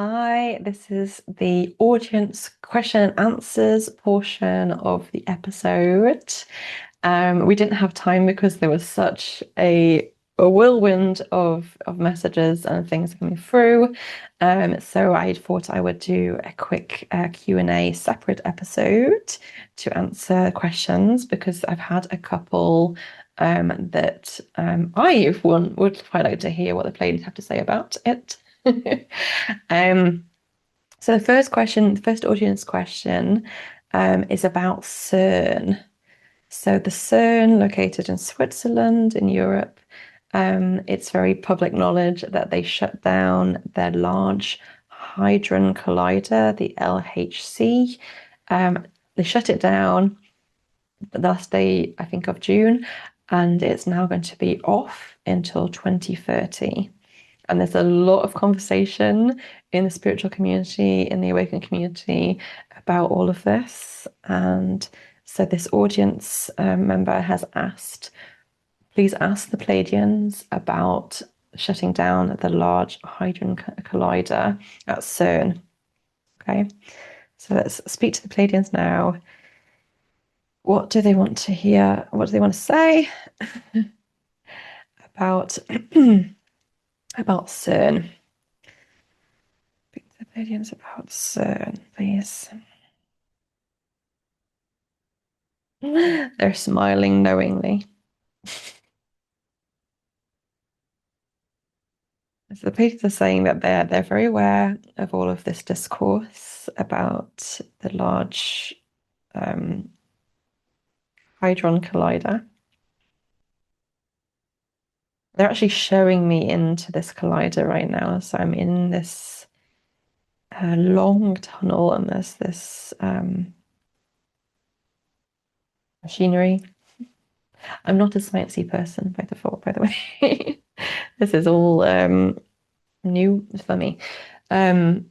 Hi, this is the audience question and answers portion of the episode. We didn't have time because there was such a whirlwind of messages and things coming through. So I thought I would do a quick Q&A separate episode to answer questions because I've had a couple that I, for one, would quite like to hear what the Pleiadians have to say about it. So the first question, the first audience question, is about CERN. So the CERN, located in Switzerland in Europe, it's very public knowledge that they shut down their Large Hadron Collider, the LHC. They shut it down the last day, I think, of June, and it's now going to be off until 2030. And there's a lot of conversation in the spiritual community, in the awakened community about all of this. And so this audience member has asked, please ask the Pleiadians about shutting down the Large Hadron Collider at CERN. Okay, so let's speak to the Pleiadians now. What do they want to hear? What do they want to say about about CERN? Speak to the Pleiadians about CERN, please. They're smiling knowingly. So the Pleiadians are saying that they're very aware of all of this discourse about the Large Hadron Collider. They're actually showing me into this collider right now. So I'm in this long tunnel, and there's this machinery. I'm not a sciencey person by default, by the way. This is all new for me. But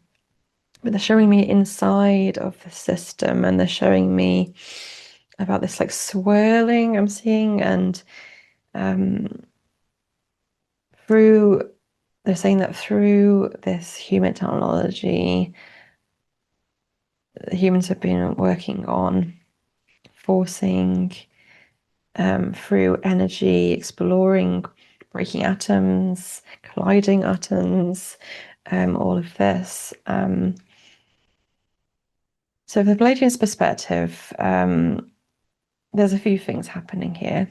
they're showing me inside of the system, and they're showing me about this like swirling I'm seeing, and they're saying that through this human technology, humans have been working on forcing through energy, exploring, breaking atoms, colliding atoms, all of this. So from the Pleiadians' perspective, there's a few things happening here.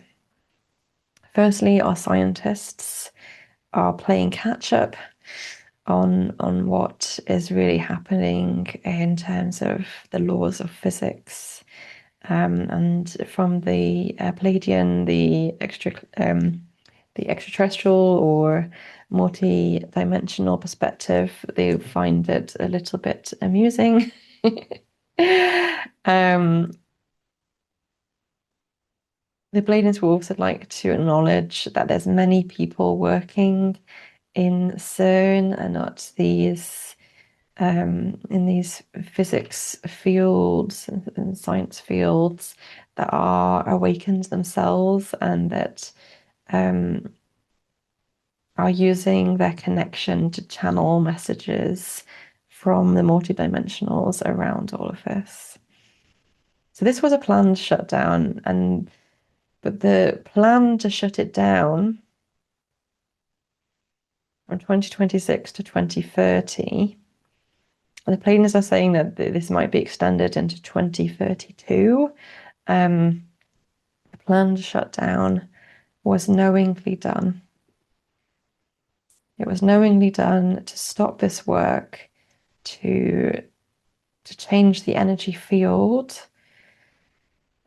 Firstly, our scientists are playing catch up on what is really happening in terms of the laws of physics. And from the Pleiadian, the extraterrestrial or multi-dimensional perspective, they find it a little bit amusing. The Pleiadians will also like to acknowledge that there's many people working in CERN and not these in these physics fields and science fields that are awakened themselves and that are using their connection to channel messages from the multidimensionals around all of this. So this was a planned shutdown, but the plan to shut it down from 2026 to 2030, and the Pleiadians are saying that this might be extended into 2032. The planned shutdown was knowingly done. It was knowingly done to stop this work, to change the energy field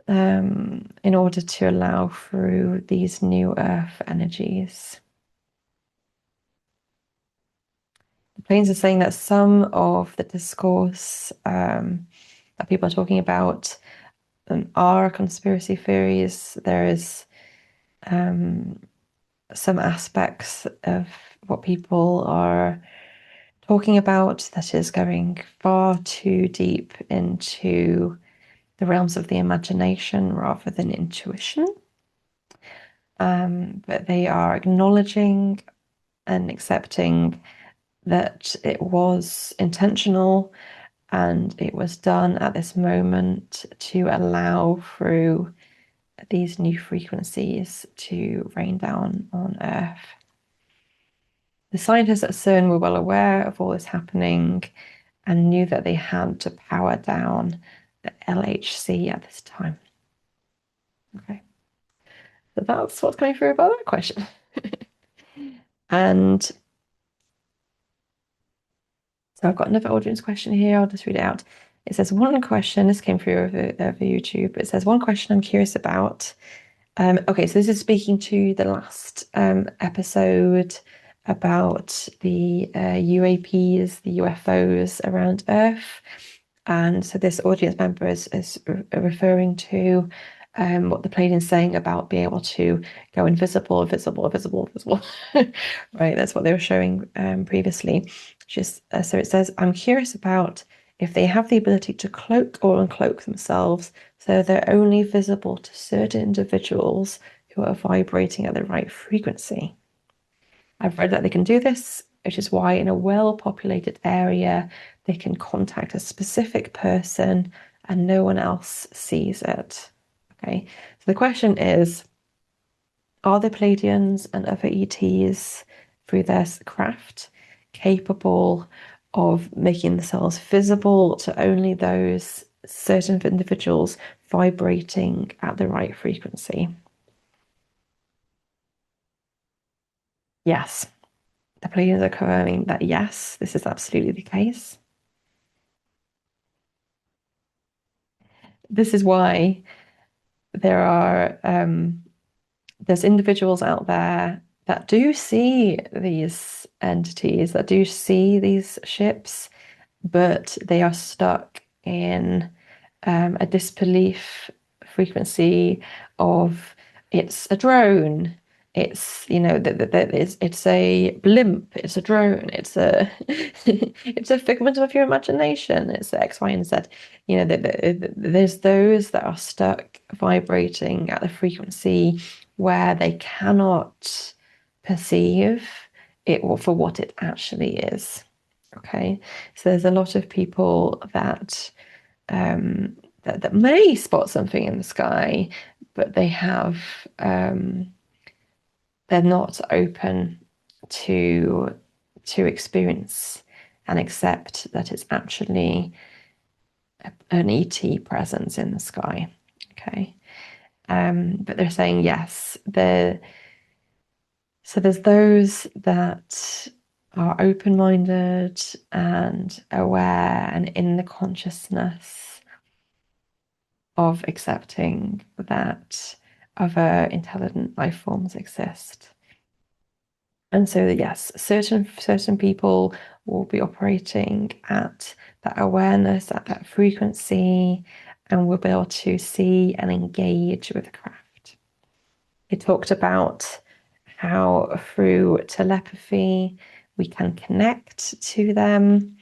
in order to allow through these new Earth energies. The Pleiadians are saying that some of the discourse that people are talking about are conspiracy theories. There is some aspects of what people are talking about that is going far too deep into the realms of the imagination rather than intuition. But they are acknowledging and accepting that it was intentional and it was done at this moment to allow through these new frequencies to rain down on Earth. The scientists at CERN were well aware of all this happening and knew that they had to power down the LHC at this time. Okay, so that's what's coming through about that question. And so I've got another audience question here. I'll just read it out. It says, one question, this came through over YouTube. It says, one question I'm curious about. Okay, so this is speaking to the last episode about the UAPs, the UFOs around Earth. And so this audience member is referring to what the Pleiadians is saying about being able to go invisible, visible. Right, that's what they were showing previously. Just so it says, I'm curious about if they have the ability to cloak or uncloak themselves so they're only visible to certain individuals who are vibrating at the right frequency. I've read that they can do this, which is why in a well-populated area, they can contact a specific person and no one else sees it. Okay, so the question is, are the Pleiadians and other ETs, through their craft, capable of making themselves visible to only those certain individuals vibrating at the right frequency? Yes. The Pleiadians are confirming that yes, this is absolutely the case. This is why there's individuals out there that do see these entities, that do see these ships, but they are stuck in a disbelief frequency of it's a drone, it's it's a blimp, it's a drone, it's a it's a figment of your imagination, it's X, Y, and Z. There's those that are stuck vibrating at the frequency where they cannot perceive it for what it actually is. Okay, so there's a lot of people that that may spot something in the sky, but they're not open to experience and accept that it's actually an ET presence in the sky. Okay, but they're saying yes. So there's those that are open-minded and aware and in the consciousness of accepting that other intelligent life forms exist. And so yes, certain people will be operating at that awareness, at that frequency, and will be able to see and engage with the craft. It talked about how through telepathy we can connect to them.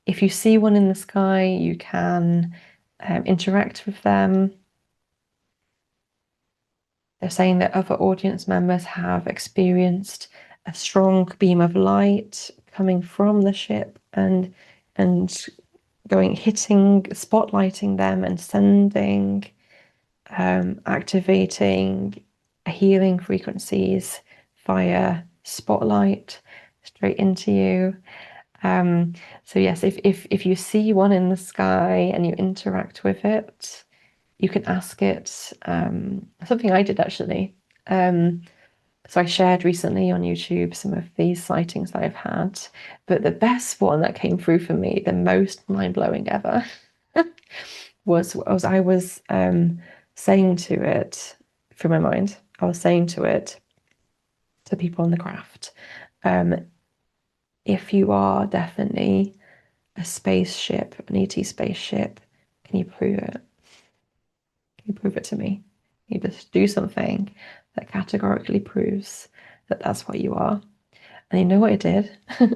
If you see one in the sky, you can interact with them. They're saying that other audience members have experienced a strong beam of light coming from the ship and spotlighting them and sending, activating healing frequencies via spotlight straight into you. So yes, if you see one in the sky and you interact with it, you can ask it. Something I did actually. So I shared recently on YouTube some of these sightings that I've had, but the best one that came through for me, the most mind-blowing ever, was I was saying to it through my mind, I was saying to it, to people on the craft, if you are definitely a spaceship, an ET spaceship, can you prove it? Can you prove it to me? You just do something that categorically proves that that's what you are. And you know what it did? So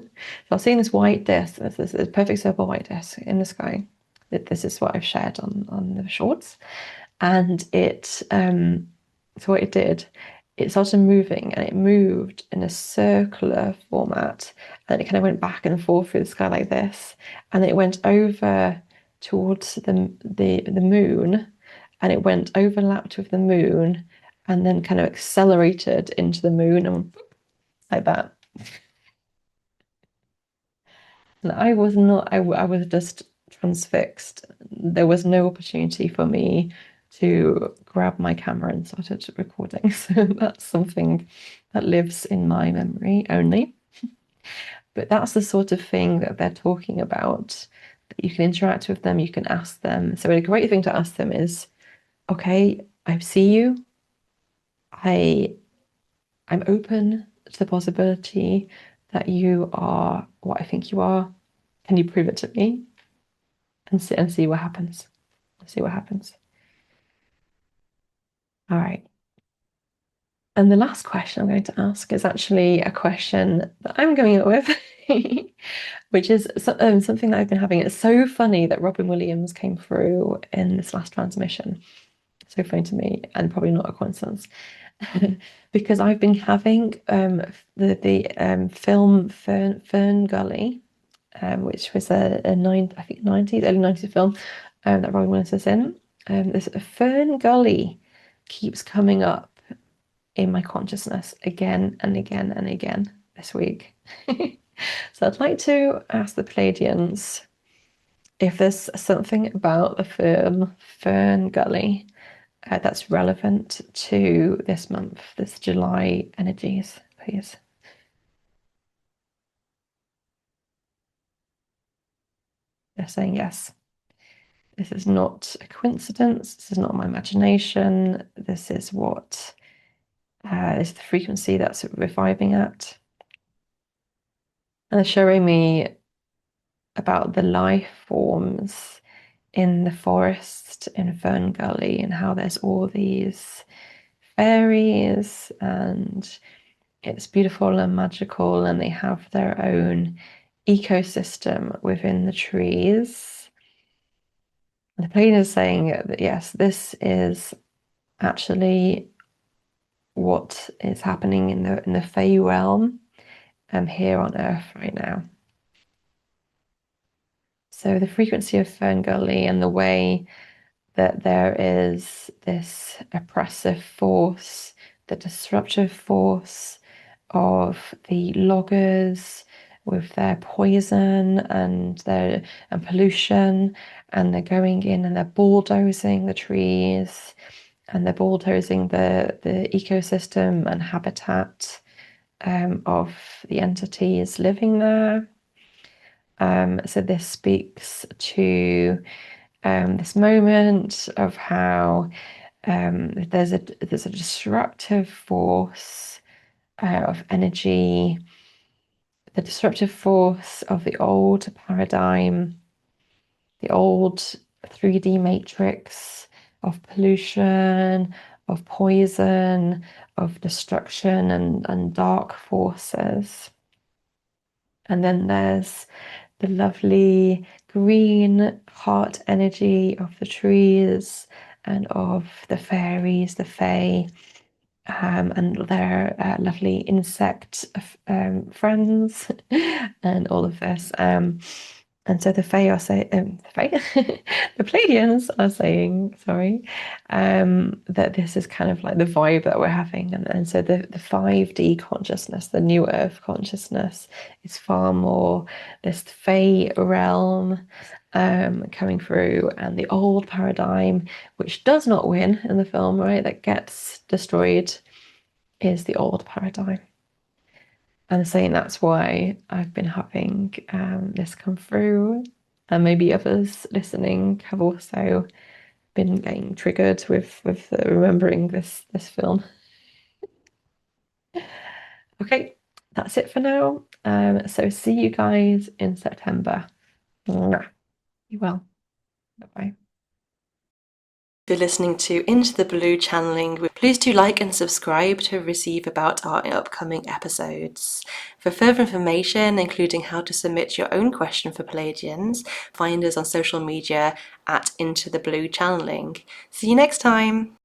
I was seeing this white disc, this perfect circle white disc in the sky. This is what I've shared on the shorts. And so what it did, it started moving, and it moved in a circular format, and it kind of went back and forth through the sky like this, and it went over towards the moon, and it went overlapped with the moon, and then kind of accelerated into the moon and like that. And I was not, I was just transfixed. There was no opportunity for me to grab my camera and started recording. So that's something that lives in my memory only. But that's the sort of thing that they're talking about. That you can interact with them, you can ask them. So a great thing to ask them is, okay, I see you. I'm open to the possibility that you are what I think you are. Can you prove it to me? And see what happens. See what happens. All right. And the last question I'm going to ask is actually a question that I'm coming up with, which is something that I've been having. It's so funny that Robin Williams came through in this last transmission. So funny to me, and probably not a coincidence. Because I've been having the film Fern Gully, which was I think 90s, early 90s film that Robin Williams was in. This Fern Gully keeps coming up in my consciousness again and again and again this week. So I'd like to ask the Pleiadians if there's something about the film Fern Gully that's relevant to this month, this July energies, please. They're saying yes. This is not a coincidence. This is not my imagination. This is what is the frequency that's we're vibing at. And they're showing me about the life forms in the forest in Fern Gully and how there's all these fairies and it's beautiful and magical, and they have their own ecosystem within the trees. And the plane is saying that yes, this is actually what is happening in the Fey realm here on Earth right now. So the frequency of Fern Gully and the way that there is this oppressive force, the disruptive force of the loggers with their poison and their pollution, and they're going in and they're bulldozing the trees and they're bulldozing the ecosystem and habitat of the entities living there. So this speaks to this moment of how there's a disruptive force of energy, the disruptive force of the old paradigm, the old 3D matrix of pollution, of poison, of destruction and dark forces. And then there's the lovely green heart energy of the trees and of the fairies, the fae, and their lovely insect friends and all of this. And so the Fae are saying, the Pleiadians are saying, sorry, that this is kind of like the vibe that we're having. And so the 5D consciousness, the new Earth consciousness, is far more this Fae realm coming through, and the old paradigm, which does not win in the film, right, that gets destroyed, is the old paradigm. And saying that's why I've been having this come through, and maybe others listening have also been getting triggered with remembering this film. Okay, that's it for now. So see you guys in September. You well. Bye-bye. If you're listening to Into the Blue channeling, please do like and subscribe to receive about our upcoming episodes. For further information, including how to submit your own question for Pleiadians, find us on social media at Into the Blue channeling. See you next time.